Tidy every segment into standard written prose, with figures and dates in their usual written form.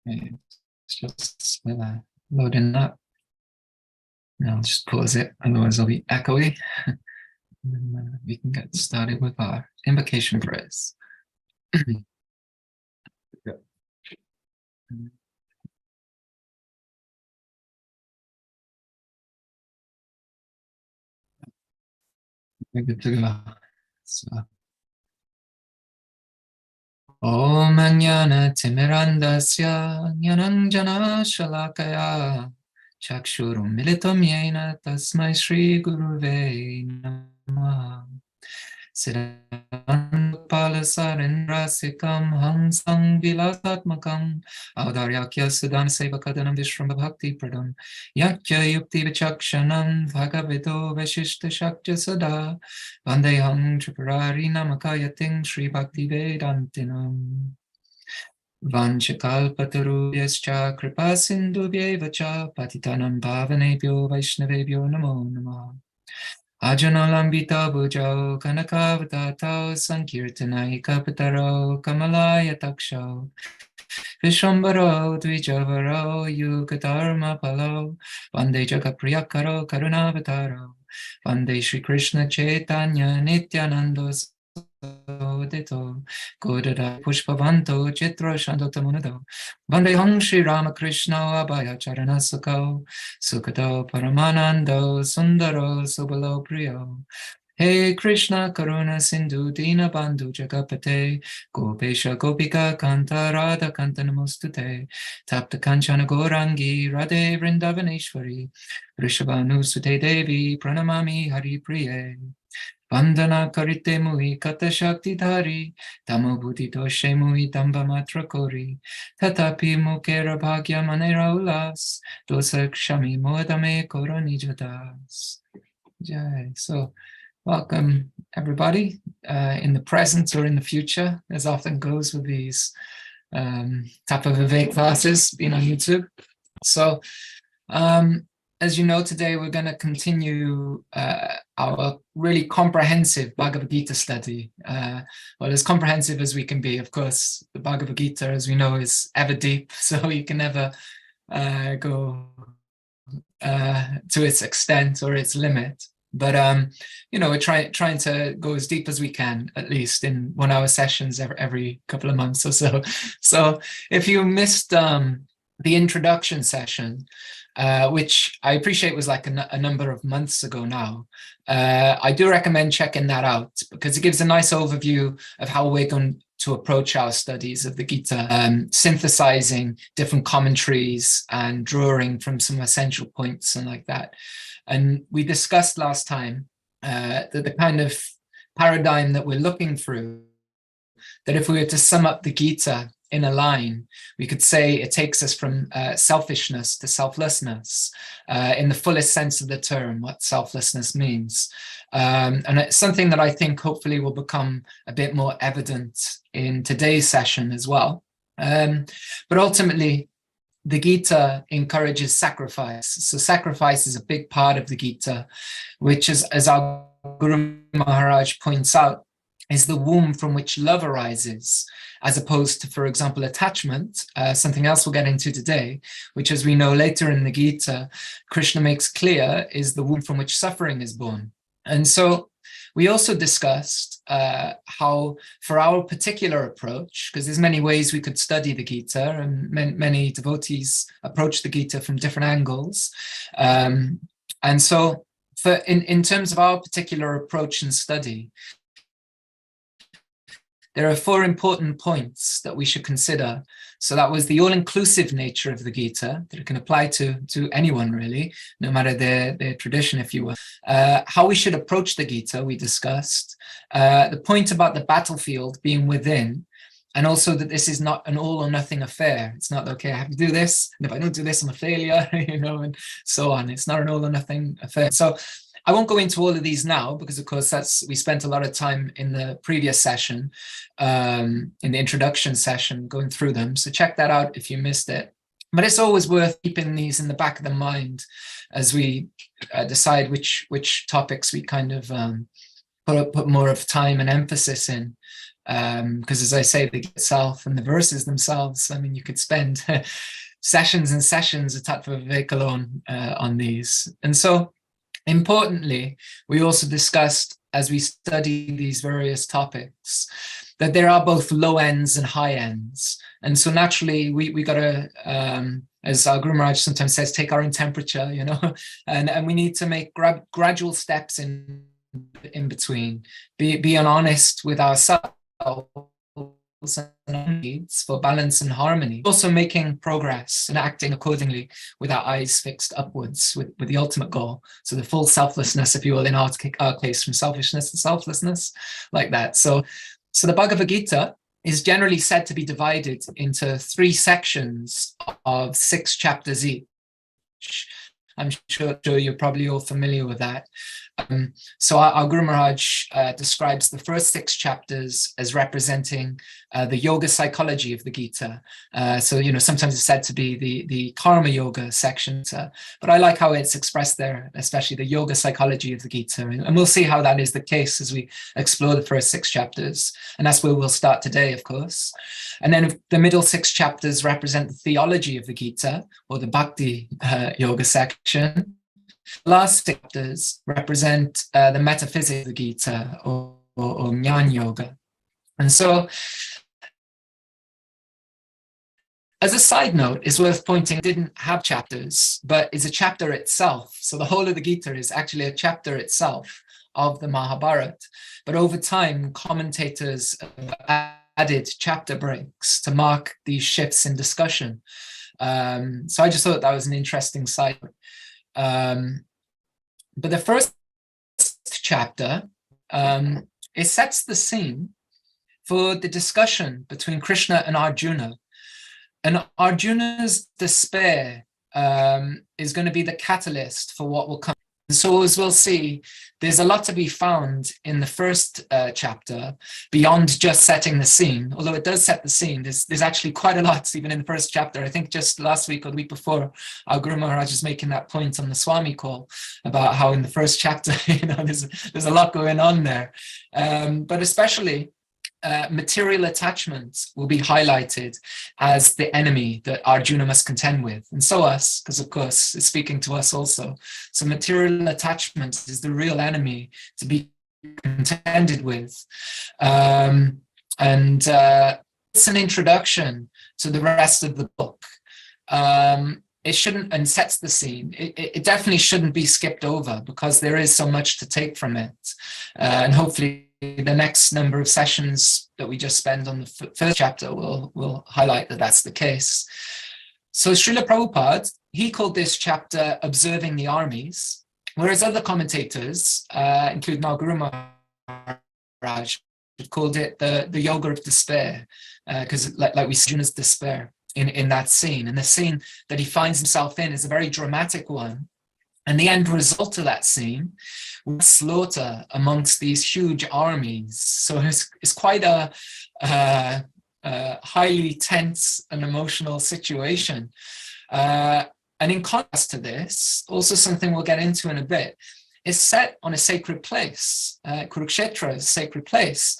Okay, it's just loading up. Now I'll just pause it, otherwise it'll be echoey. And then we can get started with our invocation prayers. We're good to go. So, Om Jnana Timirandasya Jnananjana Shalakaya Chakshurum Militam Yena Tasmai Shri Guruve Namaha Siddhanpalasarendраsikam Hangsang Vilasatmakam Audaryakya Siddhana Sevakadanam Vishramba Bhakti Pradam Yakya Yukti Vichakshanam Bhagavato Vashishta Shakya Sada Vandeham Tripurari Namakayating Sri Bhakti Vedantinam Vanchakalpatarubhyascha Kripa Sindhubhyeva cha Patitanam Bhavanebhyo Vaishnavebhyo Namo Namaha Ajanalambita Bhujao Kanakavatao Sankirtanai Kapataro Kamalaya Takshao Vishwambaro Dvijavaro Yugadharma Palo Vande Jagapriyakaro Karunavataro Vande Shri Krishna Chaitanya Nityanando Dito Godada Pushpavanto Chitra Shandotamunado Vande Hang Shri Ramakrishna Abhaya Charana Sukho Sukado Paramanando Sundaro Subalo Priyo Hey Krishna Karuna Sindhu Dina Bandhu Jagapate Gopesha Gopika Kanta Radha Kanta Namostute Tapta Kanchana Gorangi Radhe Vrindavaneshwari Rishabhanu Sute Devi Pranamami Hari Priye Vandana Karite Mui Kata Shakti Dhari Tamo Buddhi Doshe Mui Damba Matra Kori Tatapi Mukera Bhagya Manera Ulas Dosa Kshami Modame Koroni Jadas. Jai. So welcome everybody in the present or in the future, as often goes with these Tapa Vivek classes being on YouTube. So as you know, today we're going to continue our really comprehensive Bhagavad-Gita study. Well, as comprehensive as we can be. Of course, the Bhagavad-Gita, as we know, is ever deep, so you can never go to its extent or its limit. But you know, we're trying to go as deep as we can, at least in 1 hour sessions every couple of months or so. So if you missed the introduction session, which I appreciate was like a number of months ago now, I do recommend checking that out because it gives a nice overview of how we're going to approach our studies of the Gita, synthesizing different commentaries and drawing from some essential points and like that. And we discussed last time that the kind of paradigm that we're looking through, that if we were to sum up the Gita in a line, we could say it takes us from selfishness to selflessness, in the fullest sense of the term, what selflessness means. And it's something that I think hopefully will become a bit more evident in today's session as well. But ultimately, the Gita encourages sacrifice. So sacrifice is a big part of the Gita, which is, as our Guru Maharaj points out, is the womb from which love arises, as opposed to, for example, attachment, something else we'll get into today, which, as we know later in the Gita, Krishna makes clear is the womb from which suffering is born. And so we also discussed how for our particular approach, because there's many ways we could study the Gita, and many devotees approach the Gita from different angles. And so in terms of our particular approach and study, there are 4 important points that we should consider. So that was the all-inclusive nature of the Gita, that it can apply to anyone really, no matter their tradition, if you will. How we should approach the Gita, we discussed. The point about the battlefield being within, and also that this is not an all or nothing affair. It's not, okay, I have to do this, and if I don't do this, I'm a failure, you know, and so on. It's not an all or nothing affair. So I won't go into all of these now because, of course, we spent a lot of time in the previous session, in the introduction session, going through them. So check that out if you missed it. But it's always worth keeping these in the back of the mind as we decide which topics we kind of put more of time and emphasis in. Because as I say, the itself and the verses themselves, I mean, you could spend sessions and sessions of Tattva Vivek alone on these. And so, importantly, we also discussed, as we study these various topics, that there are both low ends and high ends. And so naturally, we got to, as our Guru Maharaj sometimes says, take our own temperature, you know, and we need to make gradual steps in between, be honest with ourselves and needs for balance and harmony, also making progress and acting accordingly with our eyes fixed upwards with the ultimate goal. So the full selflessness, if you will, in our case, from selfishness to selflessness, like that. So the Bhagavad-Gita is generally said to be divided into 3 sections of 6 chapters each. I'm sure you're probably all familiar with that. So our Guru Maharaj describes the first 6 chapters as representing the yoga psychology of the Gita. So, you know, sometimes it's said to be the karma yoga section, but I like how it's expressed there, especially the yoga psychology of the Gita. And we'll see how that is the case as we explore the first 6 chapters. And that's where we'll start today, of course. And then the middle 6 chapters represent the theology of the Gita, or the bhakti yoga section. Last chapters represent the metaphysics of the Gita, or Jnana Yoga. And so, as a side note, it's worth pointing, it didn't have chapters, but it's a chapter itself. So the whole of the Gita is actually a chapter itself of the Mahabharata. But over time, commentators have added chapter breaks to mark these shifts in discussion. So I just thought that was an interesting side. But the first chapter, it sets the scene for the discussion between Krishna and Arjuna. And Arjuna's despair is going to be the catalyst for what will come. So as we'll see, there's a lot to be found in the first chapter beyond just setting the scene. Although it does set the scene, there's actually quite a lot even in the first chapter. I think just last week or the week before, our Guru Maharaj was making that point on the Swami call about how in the first chapter, you know, there's a lot going on there. But especially material attachments will be highlighted as the enemy that Arjuna must contend with, and so us, because of course it's speaking to us also. So material attachment is the real enemy to be contended with, and it's an introduction to the rest of the book. It shouldn't, and sets the scene. It definitely shouldn't be skipped over because there is so much to take from it, and hopefully the next number of sessions that we just spend on the first chapter will highlight that that's the case. So Srila Prabhupada, he called this chapter Observing the Armies, whereas other commentators, including our Guru Maharaj, have called it the Yoga of Despair, because like we see Arjuna's despair in that scene. And the scene that he finds himself in is a very dramatic one. And the end result of that scene was slaughter amongst these huge armies. So it's quite a highly tense and emotional situation. And in contrast to this, also something we'll get into in a bit, is set on a sacred place. Kurukshetra is a sacred place.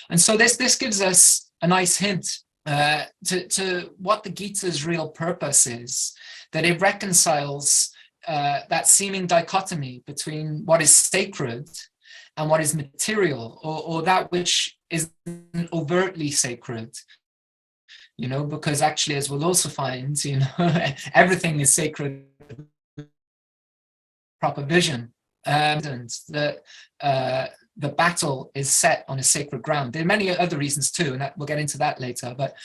And so this gives us a nice hint to what the Gita's real purpose is, that it reconciles that seeming dichotomy between what is sacred and what is material, or that which is overtly sacred, you know, because actually, as we'll also find, you know, everything is sacred, proper vision, and that the battle is set on a sacred ground. There are many other reasons too, and we'll get into that later, but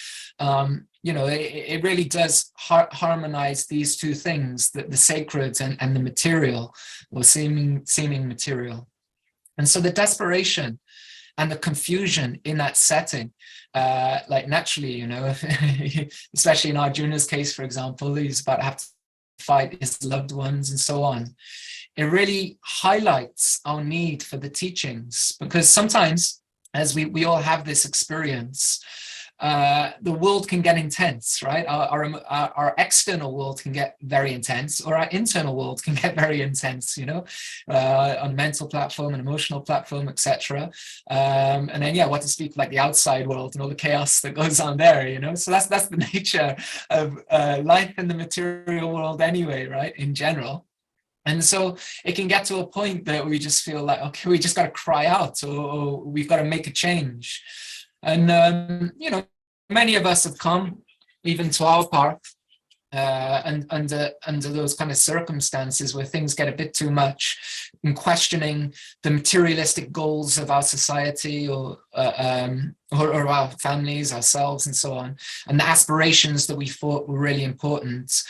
you know, it really does harmonize these two things, the sacred and the material, or seeming material. And so the desperation and the confusion in that setting, like naturally, you know, especially in Arjuna's case, for example, he's about to have to fight his loved ones and so on. It really highlights our need for the teachings, because sometimes, as we all have this experience, the world can get intense, right? Our external world can get very intense, or our internal world can get very intense, you know, on mental platform and emotional platform, etc. And then, yeah, what to speak like the outside world and all the chaos that goes on there, you know. So that's the nature of life in the material world anyway, right? In general. And so it can get to a point that we just feel like, okay, we just got to cry out, or we've got to make a change. And, you know, many of us have come even to our path and under those kind of circumstances where things get a bit too much, and questioning the materialistic goals of our society or our families, ourselves, and so on, and the aspirations that we thought were really important,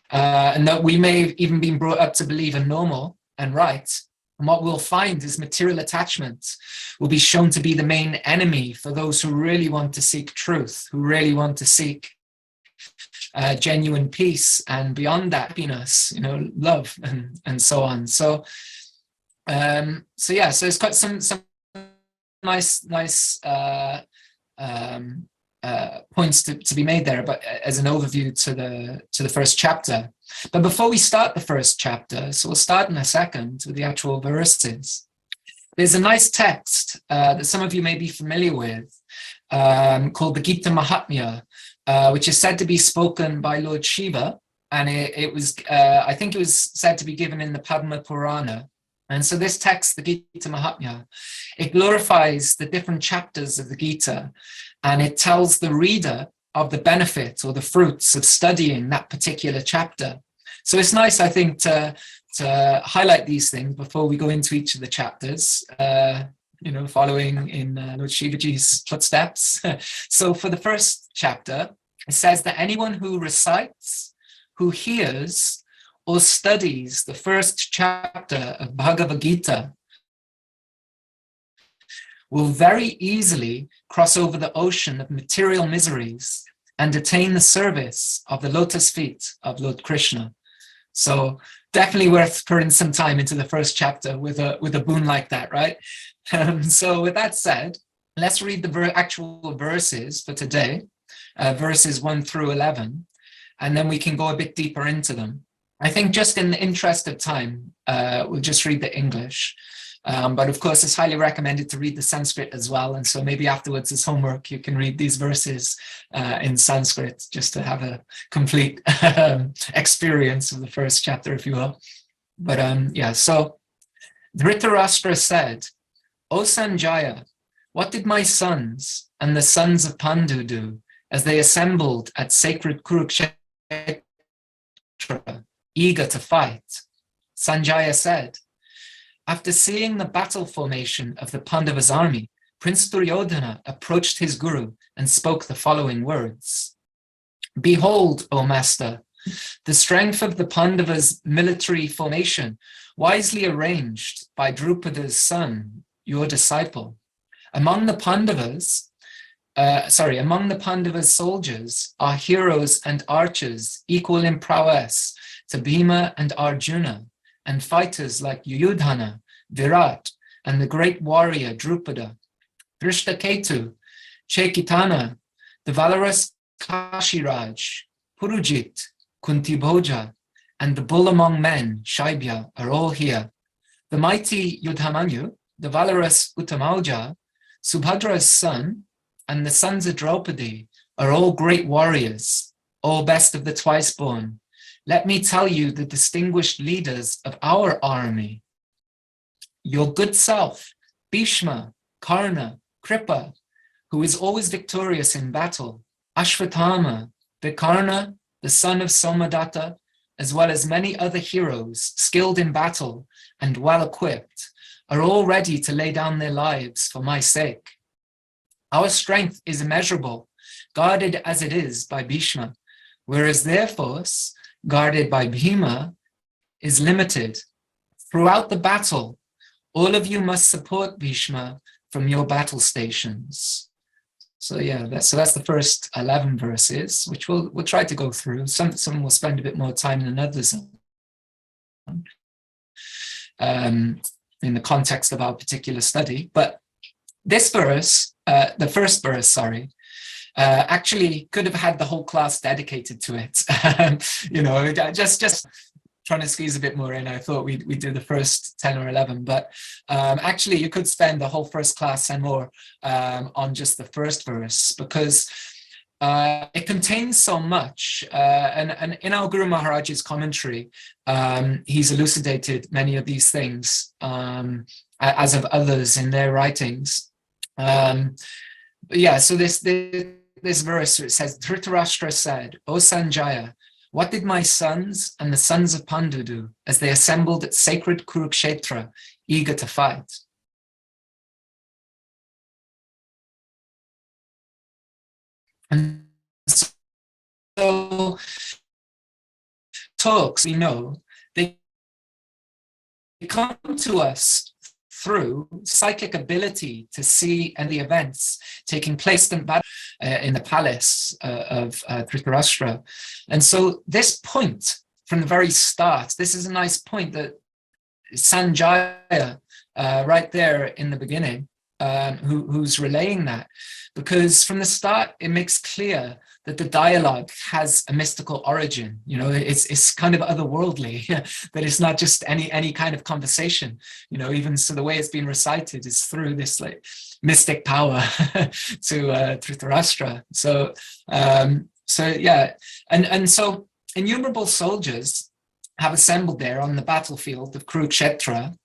and that we may have even been brought up to believe are normal and right. And what we'll find is material attachment will be shown to be the main enemy for those who really want to seek truth, who really want to seek genuine peace, and beyond that, happiness, you know, love, and so on. So yeah, so it's got some nice points to be made there, but as an overview to the first chapter. But before we start the first chapter, so we'll start in a second with the actual verses. There's a nice text that some of you may be familiar with, called the Gita Mahatmya, which is said to be spoken by Lord Shiva, and it was, I think it was said to be given in the Padma Purana. And so this text, the Gita Mahatmya, it glorifies the different chapters of the Gita, and it tells the reader of the benefit or the fruits of studying that particular chapter. So it's nice, I think, to highlight these things before we go into each of the chapters, you know, following in Lord Shivaji's footsteps. So for the first chapter, it says that anyone who recites, who hears, or studies the first chapter of Bhagavad-Gita will very easily cross over the ocean of material miseries and attain the service of the lotus feet of Lord Krishna. So definitely worth putting some time into the first chapter with a boon like that, right? So with that said, let's read the actual verses for today, verses 1 through 11, and then we can go a bit deeper into them. I think just in the interest of time, we'll just read the English. But of course, it's highly recommended to read the Sanskrit as well. And so maybe afterwards as homework, you can read these verses in Sanskrit just to have a complete experience of the first chapter, if you will. But yeah, so Dhritarashtra said, "O Sanjaya, what did my sons and the sons of Pandu do as they assembled at sacred Kurukshetra, eager to fight?" Sanjaya said, "After seeing the battle formation of the Pandavas' army, Prince Duryodhana approached his guru and spoke the following words. Behold, O master, the strength of the Pandavas' military formation, wisely arranged by Drupada's son, your disciple. Among the Pandavas' soldiers are heroes and archers equal in prowess to Bhima and Arjuna, and fighters like Yudhana, Virat, and the great warrior Drupada, Drishtaketu, Chaitanya, the valorous Kashiraj, Purujit, Kuntibhoja, and the bull among men, Shaibya, are all here. The mighty Yudhamanyu, the valorous Uttamauja, Subhadra's son, and the sons of Draupadi are all great warriors, all best of the twice-born. Let me tell you the distinguished leaders of our army. Your good self, Bhishma, Karna, Kripa, who is always victorious in battle, Ashvatthama, Vikarna, the son of Somadatta, as well as many other heroes skilled in battle and well-equipped, are all ready to lay down their lives for my sake. Our strength is immeasurable, guarded as it is by Bhishma, whereas their force, guarded by Bhima, is limited. Throughout the battle, all of you must support Bhishma from your battle stations." So yeah, that's the first 11 verses, which we'll try to go through. Some will spend a bit more time than others in the context of our particular study. But this verse, the first verse, actually could have had the whole class dedicated to it. Just trying to squeeze a bit more in. I thought we do the first 10 or 11, but actually you could spend the whole first class and more on just the first verse, because it contains so much. And in our Guru Maharaj's commentary, he's elucidated many of these things, as have others in their writings. So this verse, it says, Dhritarashtra said, "O Sanjaya, what did my sons and the sons of Pandu do as they assembled at sacred Kurukshetra, eager to fight?" And so talks, we know, they come to us through psychic ability to see and the events taking place in the palace of Dhritarashtra. And so this point from the very start, this is a nice point that Sanjaya, right there in the beginning, who's relaying that, because from the start it makes clear that the dialogue has a mystical origin. It's kind of otherworldly, that it's not just any kind of conversation. Even so, the way it's been recited is through this like mystic power to Dhritarashtra. So so innumerable soldiers have assembled there on the battlefield of Kurukshetra,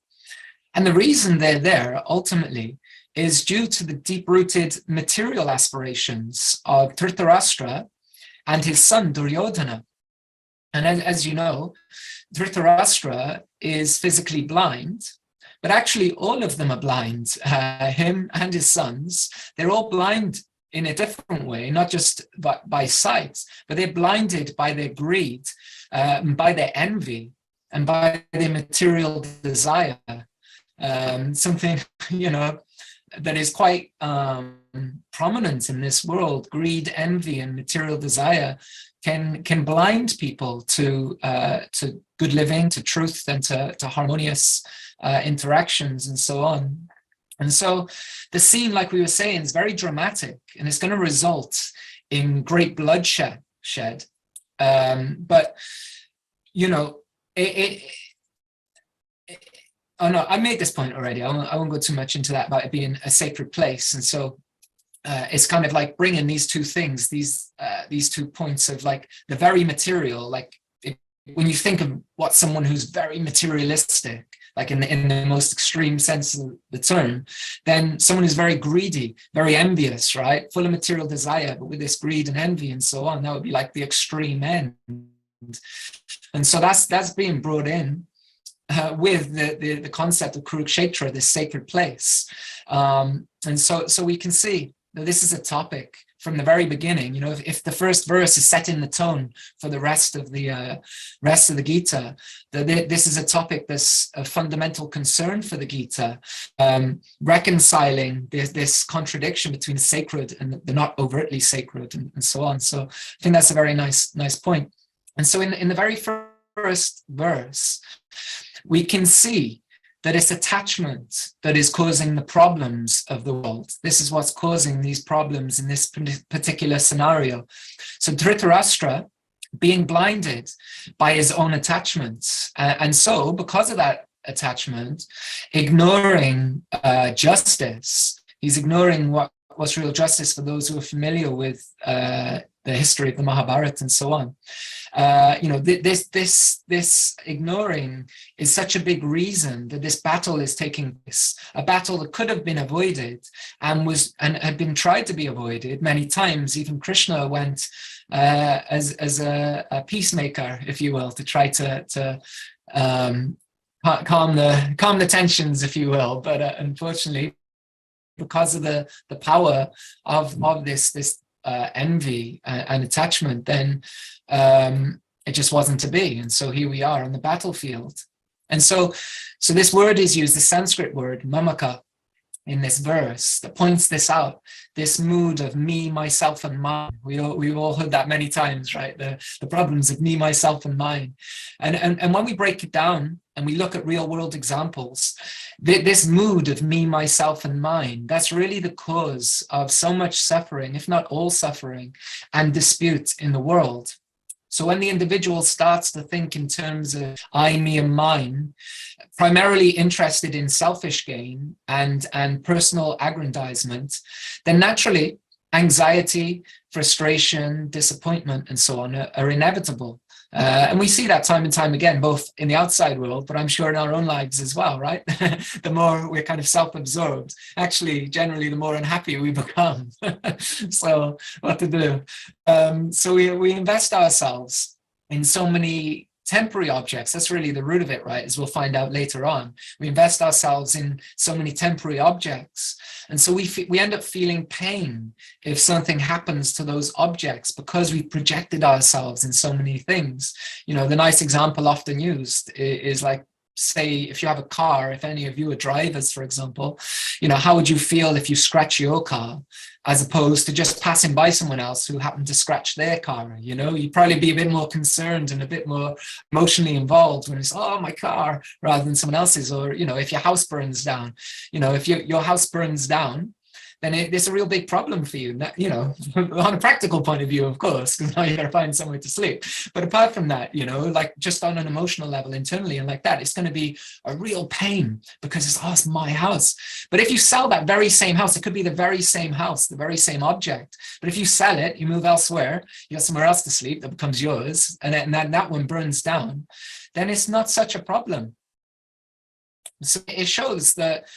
and the reason they're there ultimately is due to the deep-rooted material aspirations of Dhritarashtra and his son Duryodhana. And as you know, Dhritarashtra is physically blind, but actually all of them are blind. Him and his sons, they're all blind in a different way, not just by sight, but they're blinded by their greed, by their envy, and by their material desire. Something, that is quite prominent in this world. Greed, envy, and material desire can blind people to good living, to truth, and to harmonious interactions, and so on. And so the scene, like we were saying, is very dramatic, and it's going to result in great bloodshed. But oh no, I made this point already. I won't go too much into that about it being a sacred place. And so it's kind of like bringing these two things, these 2 points of like the very material, like when you think of what someone who's very materialistic, like in the most extreme sense of the term, then someone who's very greedy, very envious, right? Full of material desire, but with this greed and envy and so on, that would be like the extreme end. And so that's being brought in with the concept of Kurukshetra, this sacred place. And so we can see that this is a topic from the very beginning. If the first verse is setting the tone for the rest of the Gita, that this is a topic that's a fundamental concern for the Gita, reconciling this contradiction between the sacred and the not overtly sacred, and so on. So I think that's a very nice point. And so in the very first verse, we can see that it's attachment that is causing the problems of the world. This is what's causing these problems in this particular scenario. So Dhritarashtra being blinded by his own attachments, and so because of that attachment, ignoring justice. He's ignoring what's real justice for those who are familiar with the history of the Mahabharata and so on. This ignoring is such a big reason that this battle is taking place, a battle that could have been avoided and had been tried to be avoided many times. Even Krishna went as a peacemaker, if you will, to try to calm the tensions, if you will. But unfortunately, because of the power of this envy and attachment, then it just wasn't to be. And so here we are on the battlefield. And so this word is used, the Sanskrit word mamaka, in this verse that points this out, this mood of me, myself, and mine. We've all heard that many times, right? The problems of me, myself, and mine. And when we break it down and we look at real world examples, this mood of me, myself, and mine, that's really the cause of so much suffering, if not all suffering, and dispute in the world. So when the individual starts to think in terms of I, me, and mine, primarily interested in selfish gain and personal aggrandizement, then naturally anxiety, frustration, disappointment, and so on are inevitable. And we see that time and time again, both in the outside world, but I'm sure in our own lives as well, right? The more we're kind of self-absorbed, actually, generally, the more unhappy we become. So what to do? So we invest ourselves in so many temporary objects. That's really the root of it, right? As we'll find out later on. We invest ourselves in so many temporary objects. And so we end up feeling pain if something happens to those objects because we projected ourselves in so many things. You know, the nice example often used is like, say, if you have a car, if any of you are drivers, for example, you know, how would you feel if you scratch your car as opposed to just passing by someone else who happened to scratch their car? You know, you'd probably be a bit more concerned and a bit more emotionally involved when it's, oh, my car, rather than someone else's. Or, you know, if your house burns down, you know, if your house burns down, then it's a real big problem for you, you know, on a practical point of view, of course, because now you got to find somewhere to sleep. But apart from that, you know, like just on an emotional level internally and like that, it's going to be a real pain because it's my house. But if you sell that very same house, it could be the very same house, the very same object. But if you sell it, you move elsewhere, you got somewhere else to sleep that becomes yours, and then that one burns down, then it's not such a problem. So it shows that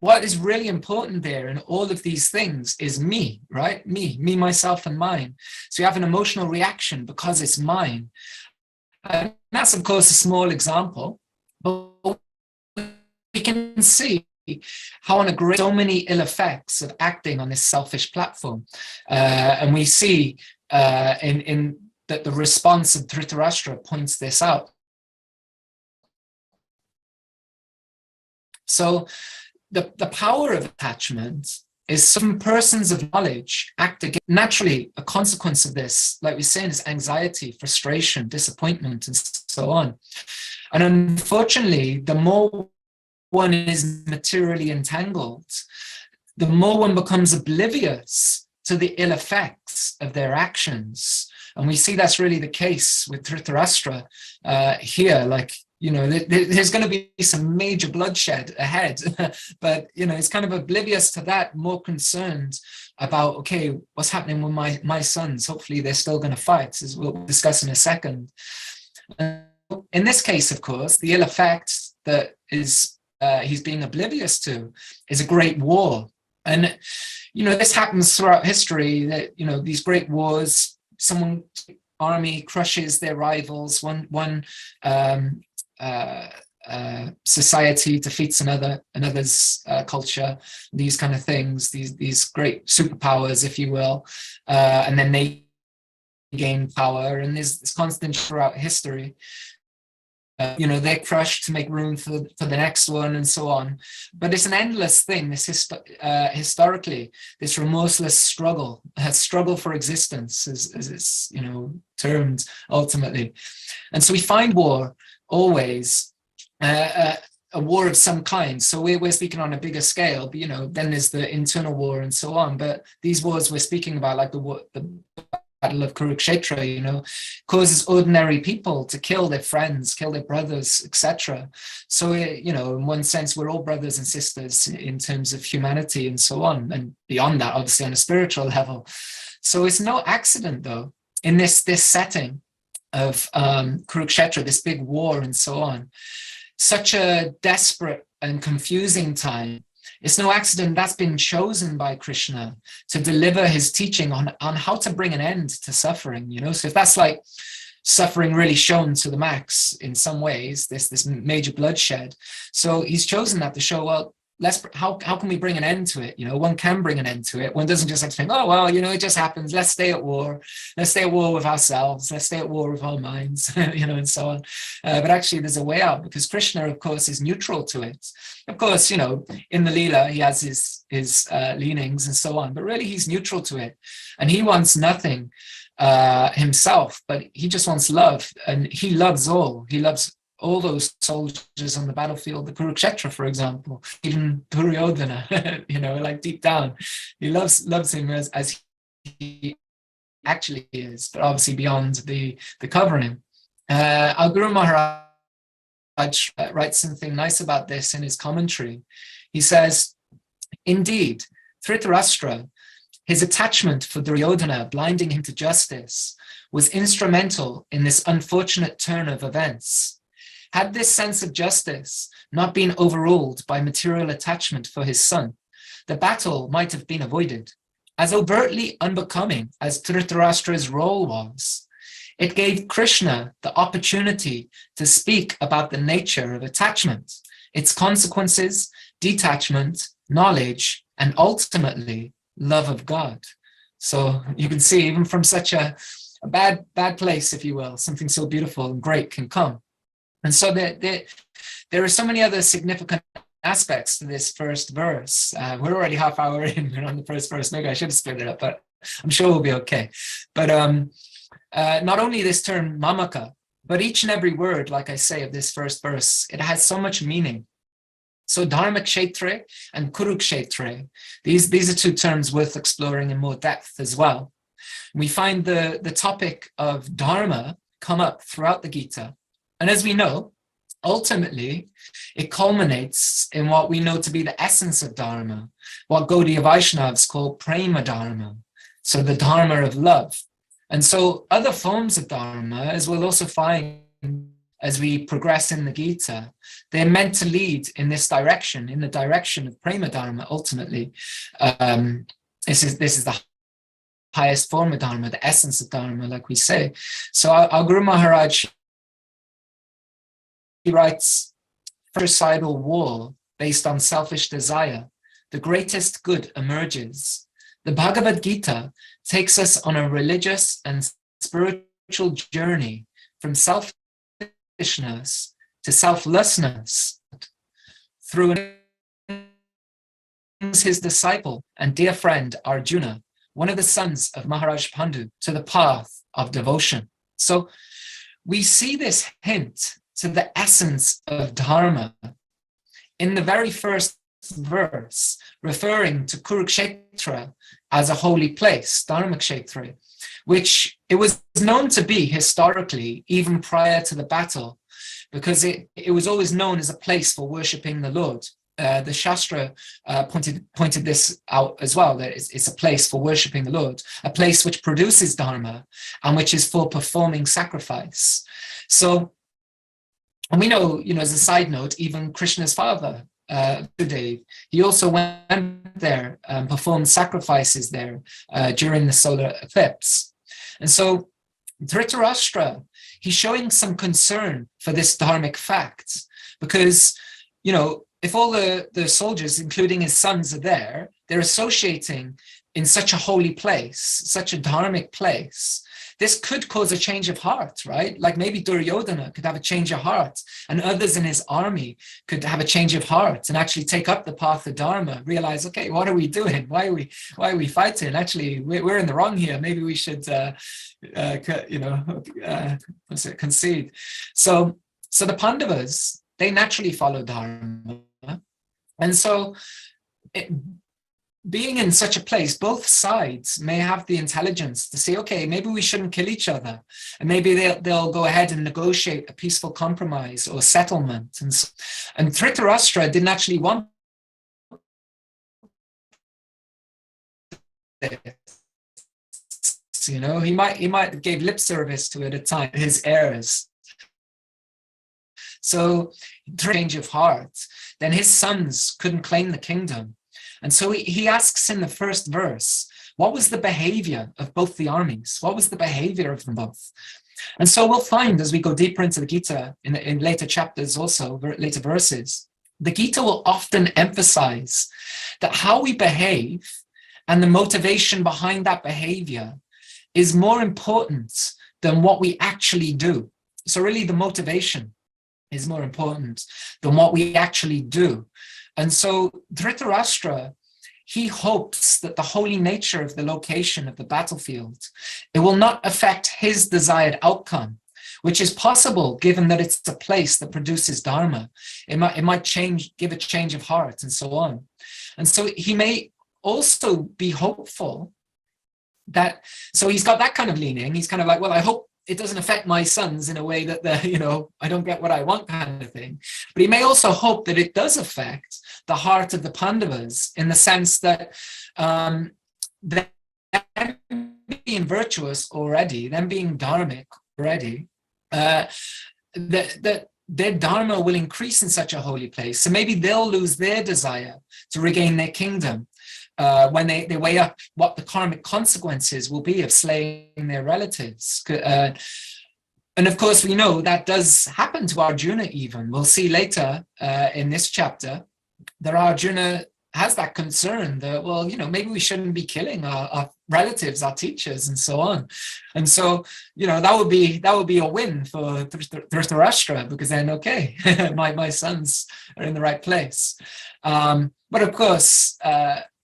what is really important there in all of these things is me, right? Me, myself, and mine. So you have an emotional reaction because it's mine. And that's, of course, a small example, but we can see how on a great, so many ill effects of acting on this selfish platform. And we see in that the response of Dhritarashtra points this out. So the power of attachment is some persons of knowledge act against. Naturally, a consequence of this, like we're saying, is anxiety, frustration, disappointment, and so on. And unfortunately, the more one is materially entangled, the more one becomes oblivious to the ill effects of their actions. And we see that's really the case with Dhritarashtra here, like, you know, there's going to be some major bloodshed ahead, but, you know, it's kind of oblivious to that, more concerned about, okay, what's happening with my sons? Hopefully they're still going to fight, as we'll discuss in a second. In this case, of course, the ill effect that is he's being oblivious to is a great war. And, you know, this happens throughout history, that, you know, these great wars, someone army crushes their rivals, one society defeats another's culture, these kind of things, these great superpowers, if you will, and then they gain power, and there's constant throughout history. You know, they're crushed to make room for the next one, and so on. But it's an endless thing, this historically, this remorseless struggle for existence, as it's, you know, termed ultimately. And so we find war always a war of some kind. So we're speaking on a bigger scale, but, you know, then there's the internal war and so on. But these wars we're speaking about, like the Battle of Kurukshetra, you know, causes ordinary people to kill their friends, kill their brothers, etc. So, you know, in one sense, we're all brothers and sisters in terms of humanity and so on. And beyond that, obviously, on a spiritual level. So it's no accident, though, in this setting of Kurukshetra, this big war and so on, such a desperate and confusing time. It's no accident that's been chosen by Krishna to deliver his teaching on how to bring an end to suffering, you know. So if that's like suffering really shown to the max in some ways, this major bloodshed, so he's chosen that to show, well, how can we bring an end to it? One can bring an end to it. One doesn't just have to think, oh, well, it just happens. Let's stay at war. Let's stay at war with ourselves. Let's stay at war with our minds, and so on. But actually, there's a way out, because Krishna, of course, is neutral to it. Of course, in the Leela, he has his leanings and so on, but really he's neutral to it. And he wants nothing himself, but he just wants love. And he loves all. He loves all those soldiers on the battlefield, the Kurukshetra, for example, even Duryodhana, like deep down, he loves him as he actually is, but obviously beyond the covering. Our Guru Maharaj writes something nice about this in his commentary. He says, indeed, Dhritarashtra, his attachment for Duryodhana, blinding him to justice, was instrumental in this unfortunate turn of events. Had this sense of justice not been overruled by material attachment for his son, the battle might have been avoided. As overtly unbecoming as Dhritarashtra's role was, it gave Krishna the opportunity to speak about the nature of attachment, its consequences, detachment, knowledge, and ultimately love of God. So you can see, even from such a bad place, if you will, something so beautiful and great can come. And so there are so many other significant aspects to this first verse. We're already half hour in, we're on the first verse. Maybe I should have split it up, but I'm sure we'll be okay. But not only this term mamaka, but each and every word, like I say, of this first verse, it has so much meaning. So dharma kshetre and kurukshetre, these are two terms worth exploring in more depth as well. We find the topic of dharma come up throughout the Gita. And as we know, ultimately, it culminates in what we know to be the essence of dharma, what Gaudiya Vaishnavas call prema dharma, so the dharma of love. And so other forms of dharma, as we'll also find as we progress in the Gita, they're meant to lead in this direction, in the direction of prema dharma, ultimately. This is the highest form of dharma, the essence of dharma, like we say. So our Guru Maharaj, he writes, fratricidal war based on selfish desire, the greatest good emerges. The Bhagavad-Gita takes us on a religious and spiritual journey from selfishness to selflessness through his disciple and dear friend Arjuna, one of the sons of Maharaj Pandu, to the path of devotion. So we see this hint to the essence of dharma in the very first verse, referring to Kurukshetra as a holy place, Dharmakshetra, which it was known to be historically, even prior to the battle, because it was always known as a place for worshipping the Lord. The Shastra pointed this out as well, that it's a place for worshipping the Lord, a place which produces dharma and which is for performing sacrifice. So, and we know, as a side note, even Krishna's father, Vasudev, he also went there and performed sacrifices there during the solar eclipse. And so Dhritarashtra, he's showing some concern for this dharmic fact, because, if all the soldiers, including his sons, are there, they're associating in such a holy place, such a dharmic place. This could cause a change of heart, right? Like maybe Duryodhana could have a change of heart, and others in his army could have a change of heart and actually take up the path of dharma, realize, okay, what are we doing? Why are we fighting? Actually, we're in the wrong here. Maybe we should, concede. So the Pandavas, they naturally follow dharma. And so being in such a place, both sides may have the intelligence to say, okay, maybe we shouldn't kill each other. And maybe they'll go ahead and negotiate a peaceful compromise or settlement. And Dhritarashtra didn't actually want this. He might have gave lip service to it at times, his heirs. So change of heart, then his sons couldn't claim the kingdom. And so he asks in the first verse, what was the behavior of both the armies? What was the behavior of them both? And so we'll find as we go deeper into the Gita in later chapters also, later verses, the Gita will often emphasize that how we behave and the motivation behind that behavior is more important than what we actually do. So really the motivation is more important than what we actually do. And so Dhritarashtra, he hopes that the holy nature of the location of the battlefield, it will not affect his desired outcome, which is possible given that it's a place that produces dharma. It might give a change of heart and so on. And so he may also be hopeful that, so he's got that kind of leaning. He's kind of like, well, I hope it doesn't affect my sons in a way that I don't get what I want kind of thing. But he may also hope that it does affect the heart of the Pandavas in the sense that them being virtuous already, them being dharmic already, that their dharma will increase in such a holy place. So maybe they'll lose their desire to regain their kingdom when they weigh up what the karmic consequences will be of slaying their relatives. And of course, we know that does happen to Arjuna even. We'll see later in this chapter that Arjuna has that concern that, well, maybe we shouldn't be killing our relatives, our teachers, and so on. And so, that would be a win for Dhritarashtra, because then, okay, my sons are in the right place. But of course,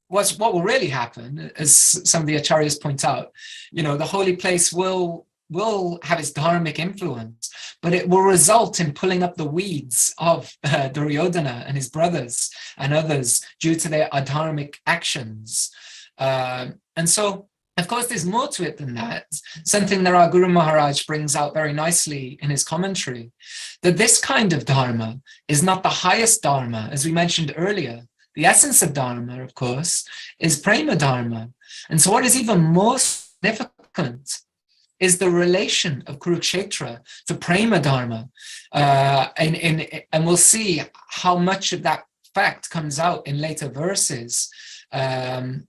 what will really happen, as some of the acharyas point out, the holy place will have its dharmic influence, but it will result in pulling up the weeds of Duryodhana and his brothers and others due to their adharmic actions. And so, of course, there's more to it than that. Something that our Guru Maharaj brings out very nicely in his commentary, that this kind of dharma is not the highest dharma, as we mentioned earlier. The essence of dharma, of course, is prema dharma. And so what is even more significant is the relation of Kurukshetra to prema dharma. And we'll see how much of that fact comes out in later verses, in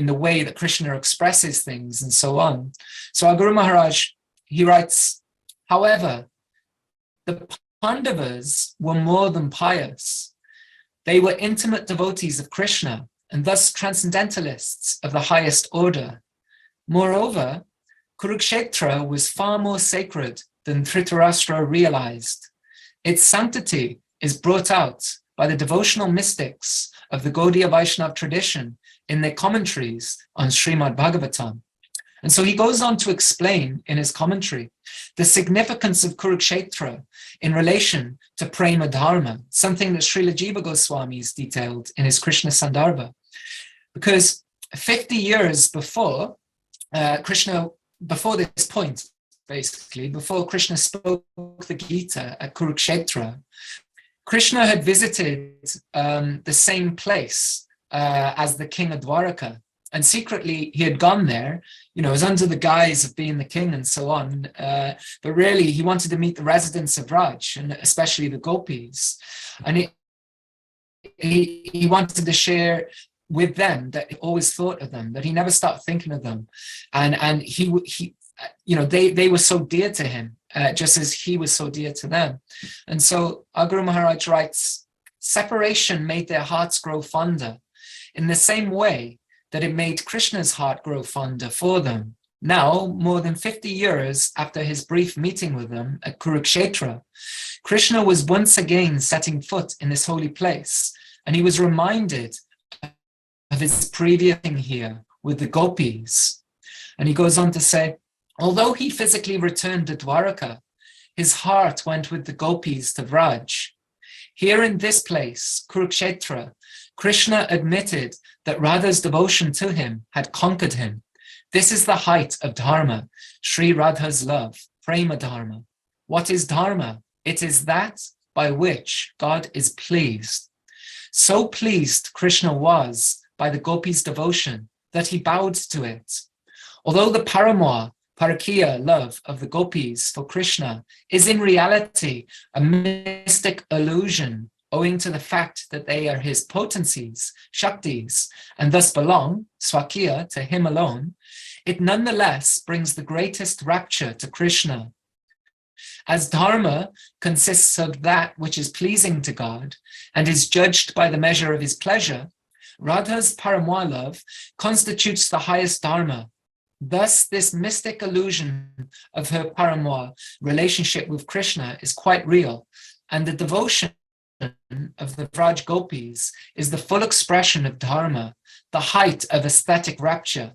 the way that Krishna expresses things and so on. So our Guru Maharaj, he writes, however, the Pandavas were more than pious. They were intimate devotees of Krishna and thus transcendentalists of the highest order. Moreover, Kurukshetra was far more sacred than Dhritarashtra realized. Its sanctity is brought out by the devotional mystics of the Gaudiya Vaishnava tradition in their commentaries on Srimad Bhagavatam. And so he goes on to explain in his commentary the significance of Kurukshetra in relation to prema dharma, something that Srila Jiva Goswami is detailed in his Krishna Sandarbha. Because 50 years before before this point, basically, before Krishna spoke the Gita at Kurukshetra, Krishna had visited the same place as the king of Dwaraka. And secretly, he had gone there, it was under the guise of being the king and so on. But really, he wanted to meet the residents of Raj, and especially the gopis. And he wanted to share with them that he always thought of them, that he never stopped thinking of them. And he they were so dear to him, just as he was so dear to them. And so our Guru Maharaj writes, separation made their hearts grow fonder in the same way that it made Krishna's heart grow fonder for them. Now, more than 50 years after his brief meeting with them at Kurukshetra, Krishna was once again setting foot in this holy place, and he was reminded of his previous thing here with the gopis. And he goes on to say, although he physically returned to Dwaraka, his heart went with the gopis to Vraj. Here in this place, Kurukshetra, Krishna admitted that Radha's devotion to him had conquered him. This is the height of dharma, Sri Radha's love, prema dharma. What is dharma? It is that by which God is pleased. So pleased Krishna was by the gopis' devotion that he bowed to it. Although the paramour, parakiya love of the gopis for Krishna is in reality a mystic illusion, owing to the fact that they are his potencies, shaktis, and thus belong, swakiya, to him alone, it nonetheless brings the greatest rapture to Krishna. As dharma consists of that which is pleasing to God and is judged by the measure of his pleasure, Radha's paramwa love constitutes the highest dharma. Thus, this mystic illusion of her paramwa relationship with Krishna is quite real, and the devotion of the Vraj Gopis is the full expression of dharma, the height of aesthetic rapture.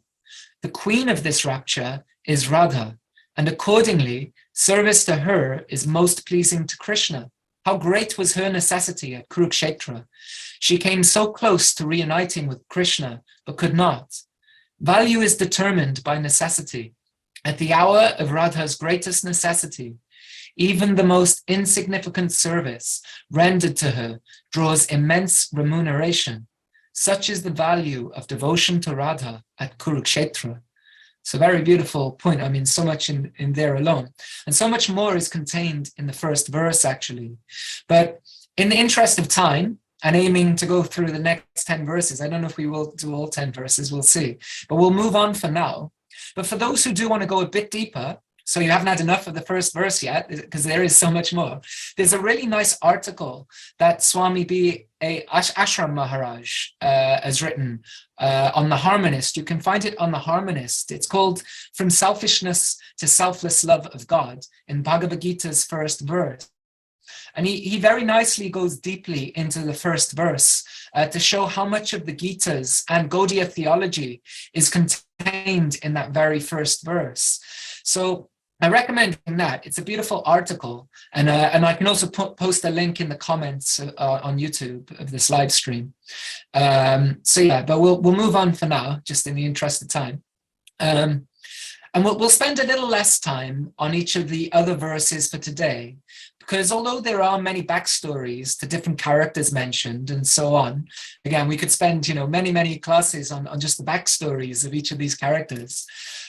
The queen of this rapture is Radha, and accordingly, service to her is most pleasing to Krishna. How great was her necessity at Kurukshetra! She came so close to reuniting with Krishna, but could not. Value is determined by necessity. At the hour of Radha's greatest necessity, even the most insignificant service rendered to her draws immense remuneration. Such is the value of devotion to Radha at Kurukshetra. It's a very beautiful point. I mean, so much in there alone. And so much more is contained in the first verse, actually. But in the interest of time, and aiming to go through the next 10 verses, I don't know if we will do all 10 verses, we'll see. But we'll move on for now. But for those who do want to go a bit deeper, so you haven't had enough of the first verse yet, because there is so much more. There's a really nice article that Swami B.A. Ashram Maharaj has written on the Harmonist. You can find it on the Harmonist. It's called From Selfishness to Selfless Love of God in Bhagavad-Gita's first verse. And he very nicely goes deeply into the first verse to show how much of the Gitas and Gaudiya theology is contained in that very first verse. So I recommend that. It's a beautiful article. And I can also post a link in the comments on YouTube of this live stream. So yeah, but we'll move on for now, just in the interest of time. And we'll spend a little less time on each of the other verses for today, because although there are many backstories to different characters mentioned and so on, again, we could spend many classes on just the backstories of each of these characters.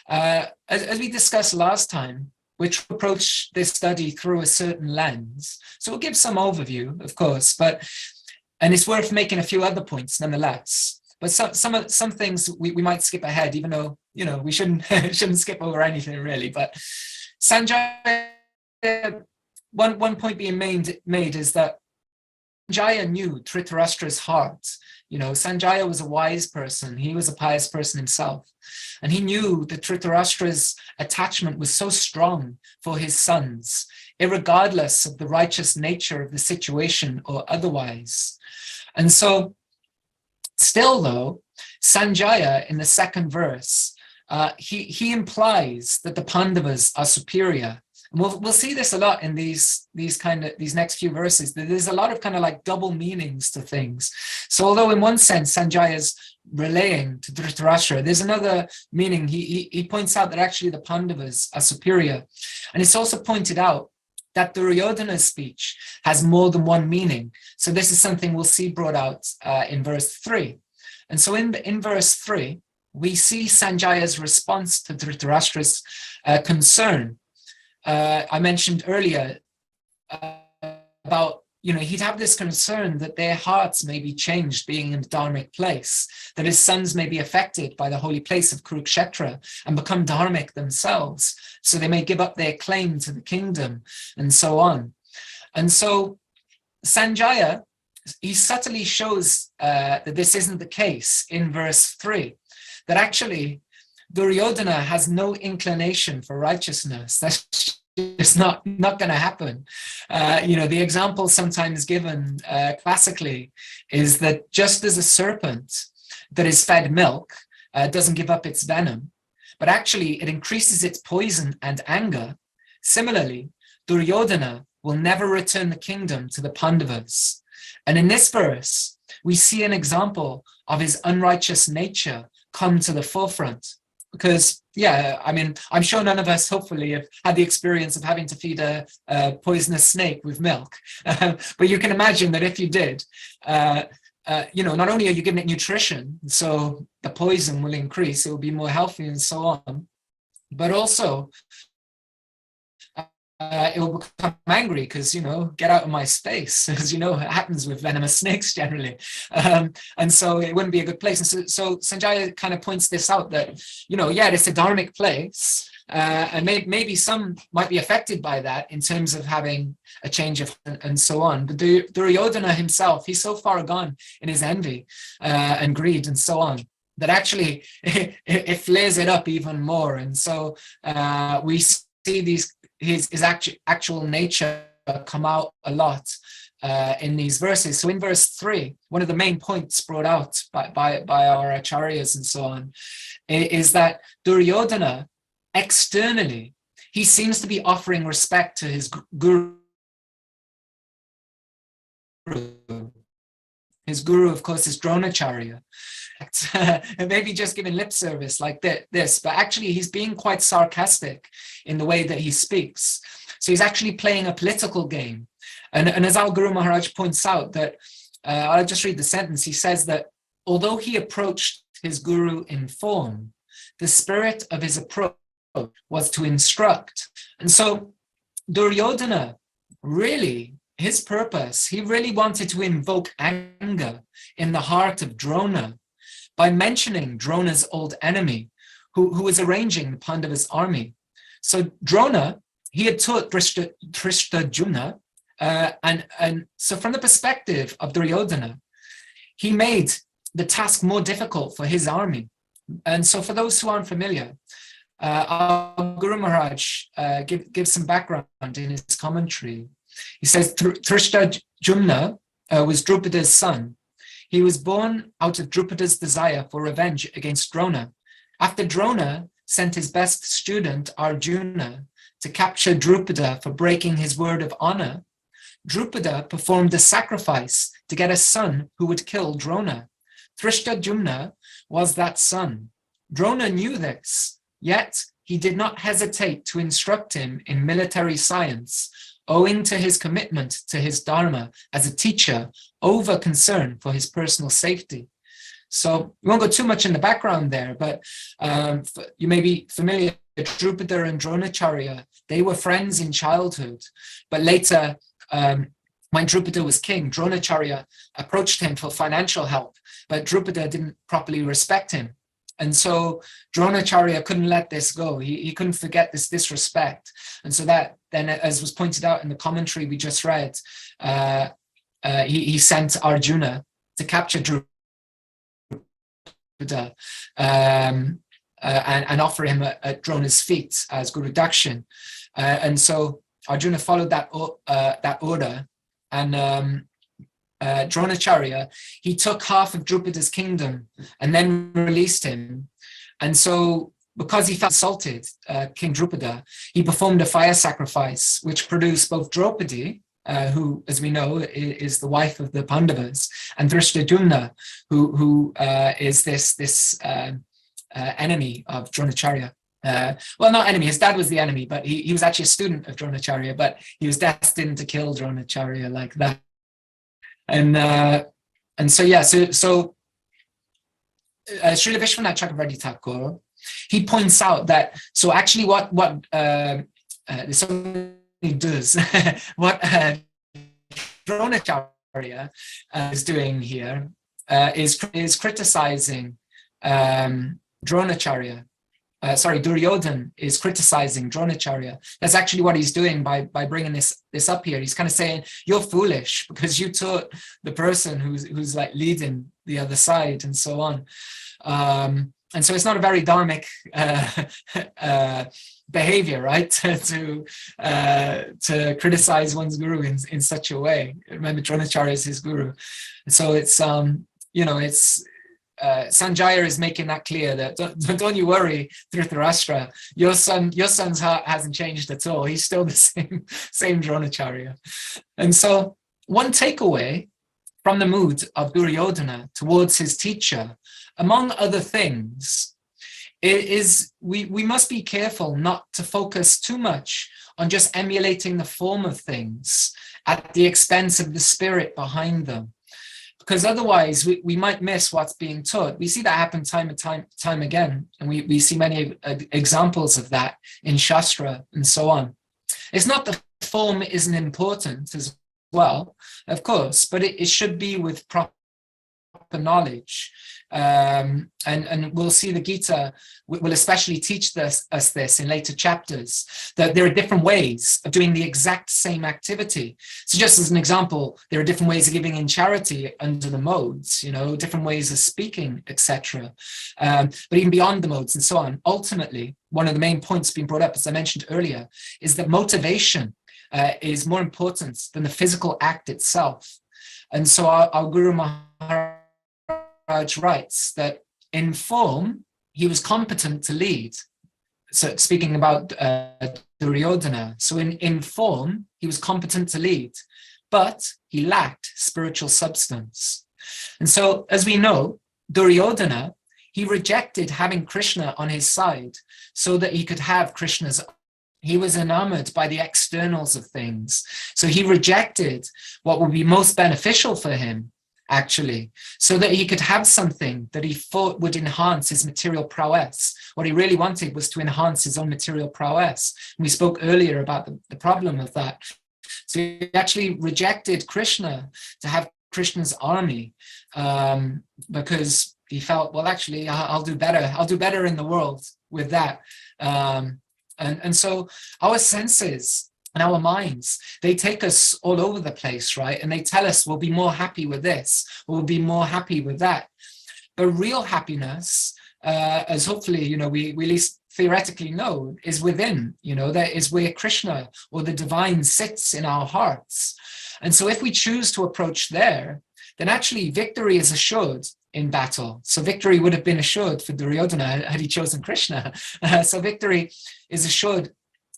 As we discussed last time, which approach this study through a certain lens. So we'll give some overview, of course, and it's worth making a few other points nonetheless. But some things we might skip ahead, even though we shouldn't skip over anything really. But Sanjaya, one point being made is that Sanjaya knew Dhritarashtra's heart. Sanjaya was a wise person. He was a pious person himself. And he knew that Dhritarashtra's attachment was so strong for his sons, irregardless of the righteous nature of the situation or otherwise. And so, still though, Sanjaya in the second verse, he implies that the Pandavas are superior. And we'll see this a lot in these next few verses. There's a lot of kind of like double meanings to things. So although in one sense Sanjaya is relaying to Dhritarashtra, there's another meaning. He points out that actually the Pandavas are superior. And it's also pointed out that Duryodhana's speech has more than one meaning. So this is something we'll see brought out in verse 3. And so in verse 3, we see Sanjaya's response to Dhritarashtra's concern. I mentioned earlier about, he'd have this concern that their hearts may be changed being in the dharmic place, that his sons may be affected by the holy place of Kurukshetra and become dharmic themselves, so they may give up their claim to the kingdom and so on. And so Sanjaya, he subtly shows that this isn't the case in verse 3, that actually Duryodhana has no inclination for righteousness. That's just not going to happen. The example sometimes given classically is that just as a serpent that is fed milk doesn't give up its venom, but actually it increases its poison and anger, similarly, Duryodhana will never return the kingdom to the Pandavas. And in this verse, we see an example of his unrighteous nature come to the forefront. Because, I'm sure none of us, hopefully, have had the experience of having to feed a poisonous snake with milk. But you can imagine that if you did, not only are you giving it nutrition, so the poison will increase, it will be more healthy and so on, but also it will become angry because, get out of my space, as it happens with venomous snakes generally. And so it wouldn't be a good place. And so Sanjaya kind of points this out that, it's a dharmic place. And maybe some might be affected by that in terms of having a change of and so on. But Duryodhana himself, he's so far gone in his envy and greed and so on, that actually it flares it up even more. And so we see his actual nature come out a lot in these verses. So in verse 3, one of the main points brought out by our acharyas and so on is that Duryodhana, externally, he seems to be offering respect to his guru. His guru, of course, is Dronacharya. And maybe just giving lip service like this, but actually he's being quite sarcastic in the way that he speaks. So he's actually playing a political game. And as our Guru Maharaj points out, that I'll just read the sentence. He says that although he approached his guru in form, the spirit of his approach was to instruct. And so Duryodhana, really, his purpose, he really wanted to invoke anger in the heart of Drona by mentioning Drona's old enemy, who was arranging the Pandavas' army. So Drona, he had taught Drishtadyumna, and so from the perspective of Duryodhana, he made the task more difficult for his army. And so for those who aren't familiar, our Guru Maharaj gives some background in his commentary. He says Drishtadyumna was Drupada's son. He was born out of Drupada's desire for revenge against Drona. After Drona sent his best student Arjuna to capture Drupada for breaking his word of honor, Drupada performed a sacrifice to get a son who would kill Drona. Drishtadyumna was that son. Drona knew this, yet he did not hesitate to instruct him in military science, owing to his commitment to his dharma as a teacher over concern for his personal safety. So we won't go too much in the background there, but you may be familiar with Drupada and Dronacharya. They were friends in childhood, but later, when Drupada was king, Dronacharya approached him for financial help, but Drupada didn't properly respect him. And so Dronacharya couldn't let this go. He couldn't forget this disrespect. And so that then, as was pointed out in the commentary we just read, he sent Arjuna to capture Drupada and offer him at Drona's feet as Guru Dakshin. And so Arjuna followed that order, and Dronacharya, he took half of Drupada's kingdom and then released him. And so because he felt insulted, King Drupada, he performed a fire sacrifice, which produced both Draupadi, who, as we know, is the wife of the Pandavas, and Drishtadyumna, who is this enemy of Dronacharya. Well, not enemy, his dad was the enemy, but he was actually a student of Dronacharya, but he was destined to kill Dronacharya like that. And so Srila Vishwanath Chakravarti Thakur, he points out that, so actually what does, what Dronacharya is doing here is criticizing Dronacharya. Duryodhana is criticizing Dronacharya. That's actually what he's doing by bringing this up here. He's kind of saying, you're foolish because you taught the person who's like leading the other side and so on. And so it's not a very dharmic behavior, right? to criticize one's guru in such a way. Remember, Dronacharya is his guru. So it's Sanjaya is making that clear that don't you worry, Dhritarashtra, your son's heart hasn't changed at all. He's still the same Dronacharya. And so one takeaway from the mood of Duryodhana towards his teacher, among other things, is we must be careful not to focus too much on just emulating the form of things at the expense of the spirit behind them. Because otherwise we might miss what's being taught. We see that happen time and time again. And we see many examples of that in Shastra and so on. It's not that form isn't important as well, of course, but it should be with proper knowledge. And we'll see the Gita will especially teach us this in later chapters, that there are different ways of doing the exact same activity. So just as an example, there are different ways of giving in charity under the modes, different ways of speaking, etc. But even beyond the modes and so on, ultimately, one of the main points being brought up, as I mentioned earlier, is that motivation is more important than the physical act itself. And so our Guru Maharaj writes that in form, he was competent to lead. So speaking about Duryodhana, so in form, he was competent to lead, but he lacked spiritual substance. And so, as we know, Duryodhana, he rejected having Krishna on his side so that he could have Krishna's. He was enamored by the externals of things. So he rejected what would be most beneficial for him, actually, so that he could have something that he thought would enhance his material prowess. What he really wanted was to enhance his own material prowess. And we spoke earlier about the problem of that. So he actually rejected Krishna to have Krishna's army, because he felt, well, actually, I'll do better. I'll do better in the world with that. And so our senses and our minds, they take us all over the place, right? And they tell us we'll be more happy with this, or we'll be more happy with that. But real happiness, as hopefully, we at least theoretically know, is within, that is where Krishna or the divine sits in our hearts. And so if we choose to approach there, then actually victory is assured in battle. So victory would have been assured for Duryodhana had he chosen Krishna. So victory is assured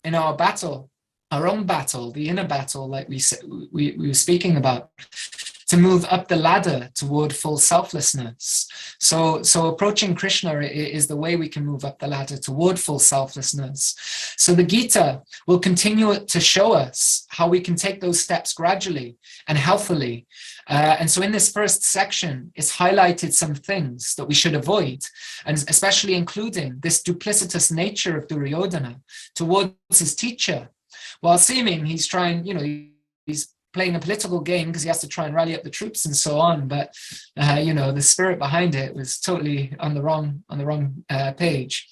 in our battle, our own battle, the inner battle, like we were speaking about, to move up the ladder toward full selflessness. So approaching Krishna is the way we can move up the ladder toward full selflessness. So the Gita will continue to show us how we can take those steps gradually and healthily. And so in this first section, it's highlighted some things that we should avoid, and especially including this duplicitous nature of Duryodhana towards his teacher. While seeming he's trying, he's playing a political game because he has to try and rally up the troops and so on. But, the spirit behind it was totally on the wrong page.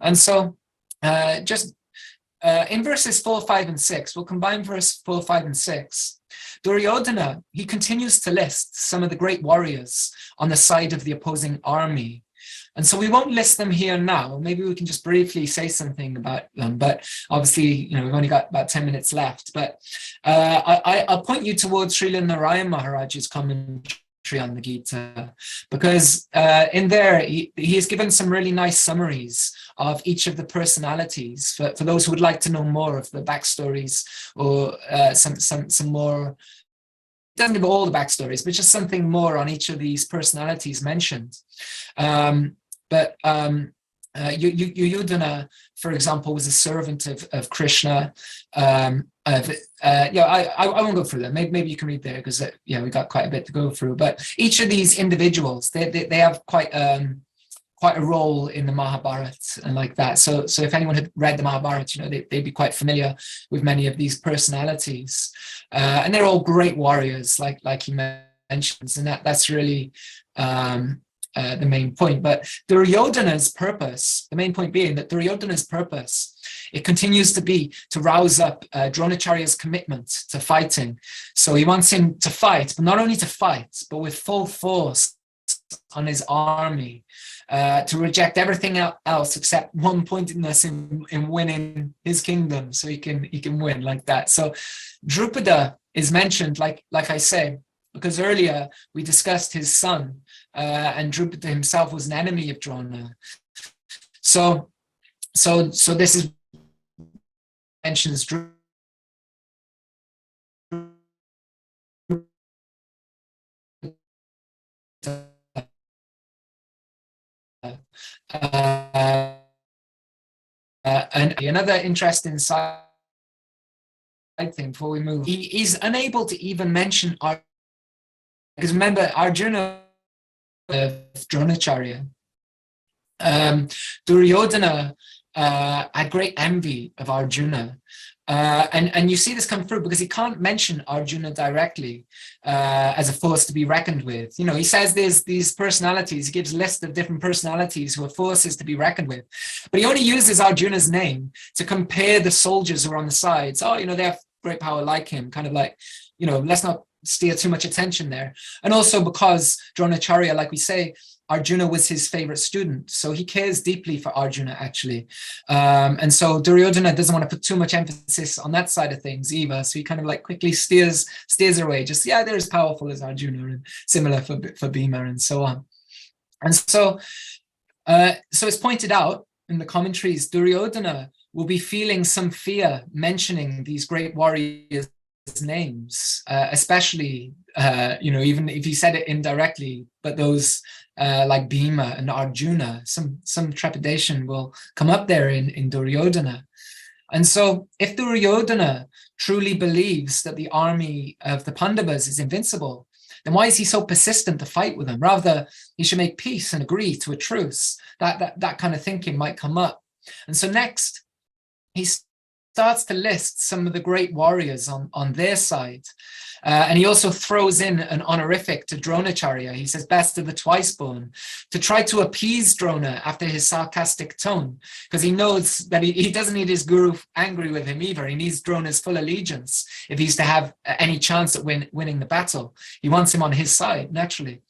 And so in verses 4, 5, and 6, we'll combine verse 4, 5, and 6. Duryodhana, he continues to list some of the great warriors on the side of the opposing army. And so we won't list them here now. Maybe we can just briefly say something about them. But obviously, we've only got about 10 minutes left. But I'll point you towards Srila Narayan Maharaj's commentary on the Gita, because in there, he has given some really nice summaries of each of the personalities for those who would like to know more of the backstories, or some more. Doesn't give all the backstories, but just something more on each of these personalities mentioned. Yudhana, for example, was a servant of Krishna. I won't go through them. Maybe you can read there, because we got quite a bit to go through. But each of these individuals, they have quite a role in the Mahabharata and like that. So if anyone had read the Mahabharata, they'd be quite familiar with many of these personalities. And they're all great warriors, like he mentions, and that's really the main point. But Duryodhana's purpose, the main point being that Duryodhana's purpose, it continues to be to rouse up Dronacharya's commitment to fighting. So he wants him to fight, but not only to fight, but with full force on his army, to reject everything else except one-pointedness in winning his kingdom, so he can win like that. So Drupada is mentioned, like I say, because earlier we discussed his son, and Drupada himself was an enemy of Drona. So this is mentions Drupada. And another interesting side thing before we move, he is unable to even mention because remember, Arjuna of Dronacharya, Duryodhana had great envy of Arjuna, And you see this come through because he can't mention Arjuna directly as a force to be reckoned with. He says there's these personalities, he gives a list of different personalities who are forces to be reckoned with, but he only uses Arjuna's name to compare the soldiers who are on the sides. They have great power like him, kind of like, let's not steer too much attention there. And also because Dronacharya, like we say, Arjuna was his favorite student, so he cares deeply for Arjuna, actually. And so Duryodhana doesn't want to put too much emphasis on that side of things either, so he kind of like quickly steers away, just, they're as powerful as Arjuna, and similar for Bhima, and so on. And so it's pointed out in the commentaries, Duryodhana will be feeling some fear mentioning these great warriors' names, especially, even if he said it indirectly, but those like Bhima and Arjuna, some trepidation will come up there in Duryodhana. And so if Duryodhana truly believes that the army of the Pandavas is invincible, then why is he so persistent to fight with them? Rather, he should make peace and agree to a truce. That kind of thinking might come up. And so next, he starts to list some of the great warriors on their side. And he also throws in an honorific to Dronacharya. He says, best of the twice born, to try to appease Drona after his sarcastic tone, because he knows that he doesn't need his guru angry with him either. He needs Drona's full allegiance if he's to have any chance at winning the battle. He wants him on his side, naturally.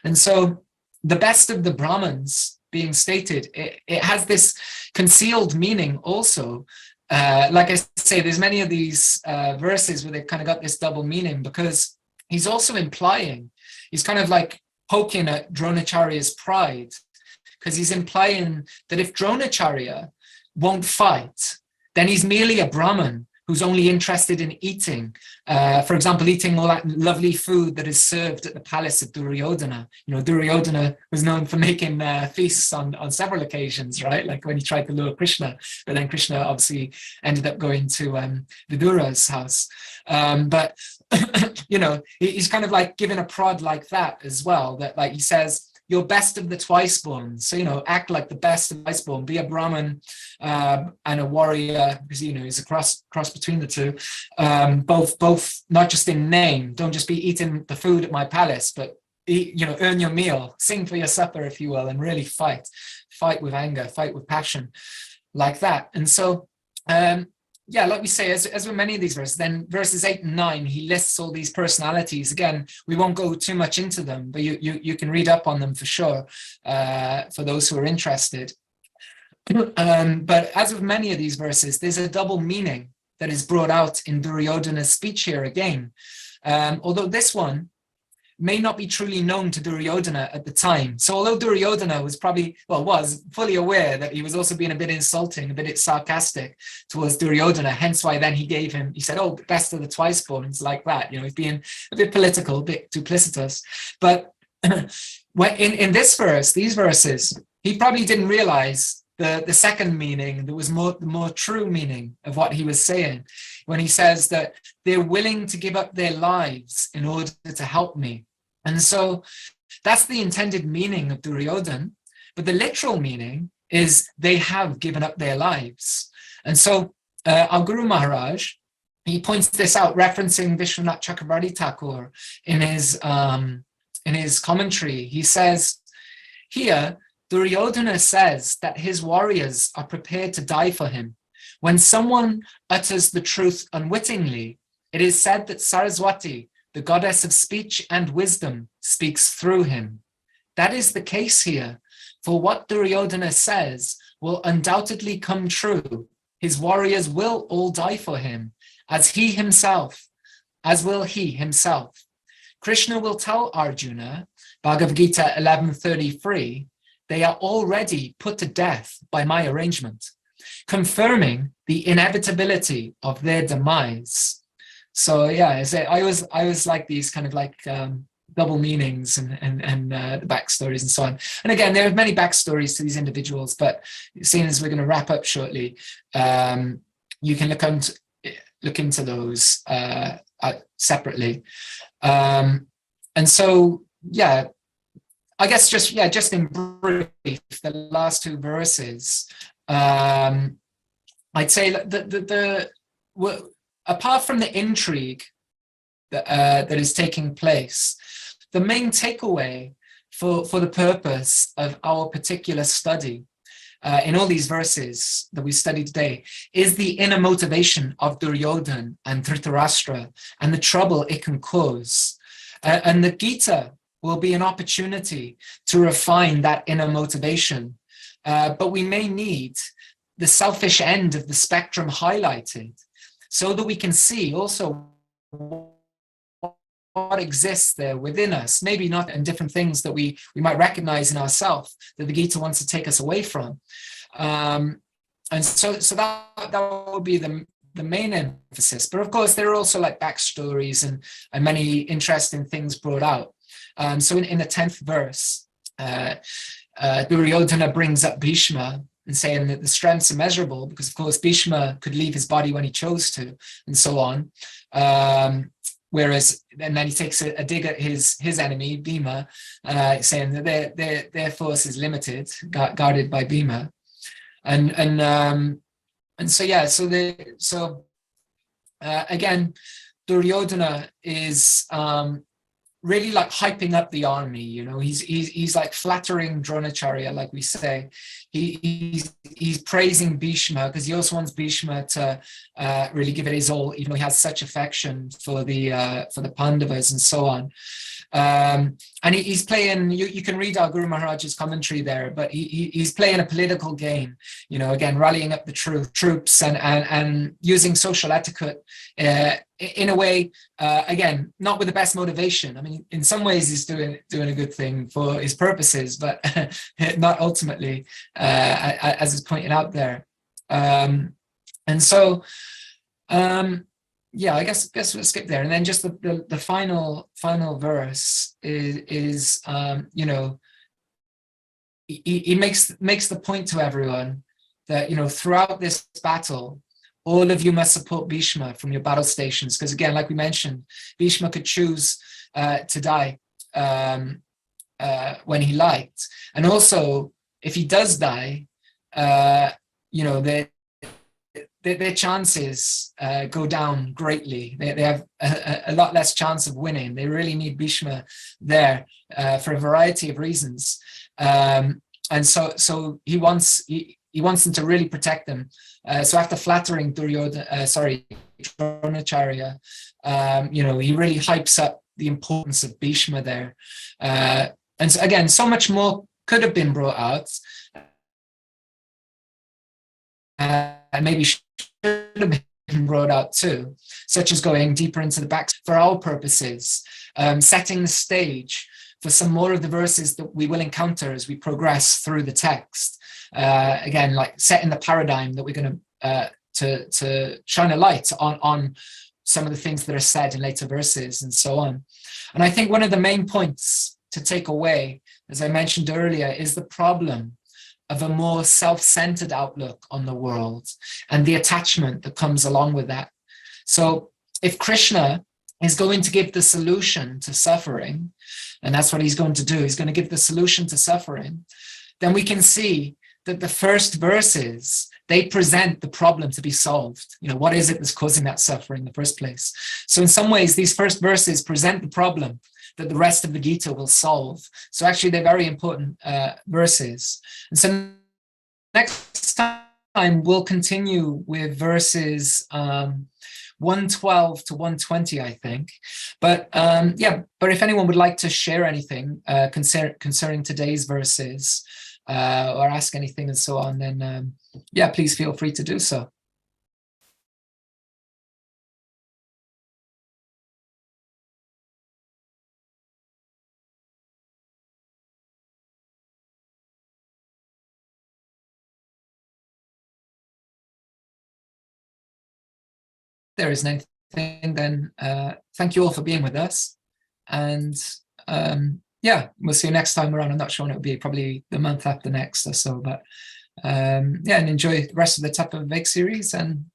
And so the best of the Brahmins being stated, it has this concealed meaning also. Like I say, there's many of these verses where they've kind of got this double meaning, because he's also implying, he's kind of like poking at Dronacharya's pride, because he's implying that if Dronacharya won't fight, then he's merely a Brahmin who's only interested in eating, for example, eating all that lovely food that is served at the palace of Duryodhana. Duryodhana was known for making feasts on several occasions, right? Like when he tried to lure Krishna, but then Krishna obviously ended up going to Vidura's house. But, he's kind of like giving a prod like that as well, that like he says, you're best of the twice born. So, act like the best of the twice born, be a Brahmin and a warrior, because, he's a cross between the two. Both not just in name, don't just be eating the food at my palace, but eat, earn your meal, sing for your supper, if you will, and really fight with anger, fight with passion like that. And so, like we say, as with many of these verses, then verses 8 and 9, he lists all these personalities. Again, we won't go too much into them, but you can read up on them for sure, for those who are interested. But as with many of these verses, there's a double meaning that is brought out in Duryodhana's speech here again. Although this one may not be truly known to Duryodhana at the time. So although Duryodhana was fully aware that he was also being a bit insulting, a bit sarcastic towards Duryodhana, hence why then he said, oh, best of the twice borns, like that. He's being a bit political, a bit duplicitous. But in this verse, these verses, he probably didn't realize the second meaning, there was the more true meaning of what he was saying, when he says that they're willing to give up their lives in order to help me. And so that's the intended meaning of Duryodhan, but the literal meaning is they have given up their lives. And so our Guru Maharaj, he points this out, referencing Vishwanath Chakravarti Thakur in his commentary. He says here, Duryodhana says that his warriors are prepared to die for him. When someone utters the truth unwittingly, it is said that Saraswati, the goddess of speech and wisdom, speaks through him. That is the case here, for what Duryodhana says will undoubtedly come true. His warriors will all die for him, as will he himself. Krishna will tell Arjuna, Bhagavad-Gita 11:33, they are already put to death by my arrangement, confirming the inevitability of their demise. So I always like these kind of like double meanings and the backstories and so on. And again, there are many backstories to these individuals, but seeing as we're going to wrap up shortly, you can look into those separately. And so, I guess just in brief, the last two verses, I'd say that apart from the intrigue that is taking place, the main takeaway for the purpose of our particular study in all these verses that we studied today is the inner motivation of Duryodhana and Dhritarashtra and the trouble it can cause. And the Gita will be an opportunity to refine that inner motivation. But we may need the selfish end of the spectrum highlighted so that we can see also what exists there within us, maybe not in different things that we might recognize in ourselves that the Gita wants to take us away from. And so that will be the main emphasis. But of course, there are also like backstories and many interesting things brought out. So in the 10th verse, Duryodhana brings up Bhishma and saying that the strengths are measurable because, of course, Bhishma could leave his body when he chose to, and so on. Whereas, and then he takes a dig at his enemy, Bhima, saying that their force is limited, guarded by Bhima, and so yeah, so again, Duryodhana is really like hyping up the army. You know, he's like flattering Dronacharya, like we say. He's praising Bhishma because he also wants Bhishma to really give it his all, even though he has such affection for the Pandavas and so on. And he's playing. You can read our Guru Maharaj's commentary there, but he's playing a political game. You know, again, rallying up the troops and using social etiquette in a way. Again, not with the best motivation. I mean, in some ways, he's doing a good thing for his purposes, but not ultimately, as is pointed out there. And so. Yeah, I guess we'll skip there, and then just the final verse is you know, he makes the point to everyone that, you know, throughout this battle, all of you must support Bhishma from your battle stations, because again, like we mentioned, Bhishma could choose to die when he liked, and also if he does die, you know, their chances go down greatly. They have a lot less chance of winning. They really need Bhishma there for a variety of reasons. And so he wants them to really protect them. So after flattering Dronacharya, you know, he really hypes up the importance of Bhishma there. And so again, so much more could have been brought out. And maybe should have been brought out too, such as going deeper into the back for our purposes, setting the stage for some more of the verses that we will encounter as we progress through the text. Again, like setting the paradigm that we're going to shine a light on some of the things that are said in later verses and so on. And I think one of the main points to take away, as I mentioned earlier, is the problem of a more self-centered outlook on the world and the attachment that comes along with that. So if Krishna is going to give the solution to suffering, and that's what he's going to do, he's going to give the solution to suffering, then we can see that the first verses, they present the problem to be solved. You know, what is it that's causing that suffering in the first place? So in some ways, these first verses present the problem that the rest of the Gita will solve. So actually, they're very important verses. And so next time, we'll continue with verses 112 to 120, I think. But yeah, but if anyone would like to share anything concerning today's verses or ask anything and so on, then yeah, please feel free to do so. There isn't anything, then thank you all for being with us. And yeah, we'll see you next time around. I'm not sure when it'll be, probably the month after next or so. But yeah, and enjoy the rest of the Tapa Vivek series. And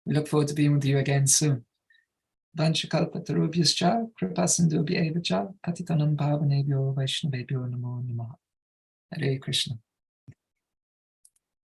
we look forward to being with you again soon. Vanchakalpatarubhyascha, kripasindubhya evacha, patitanam bhavanebhyo vaishnavebhyo namo namaha. Hare Krishna.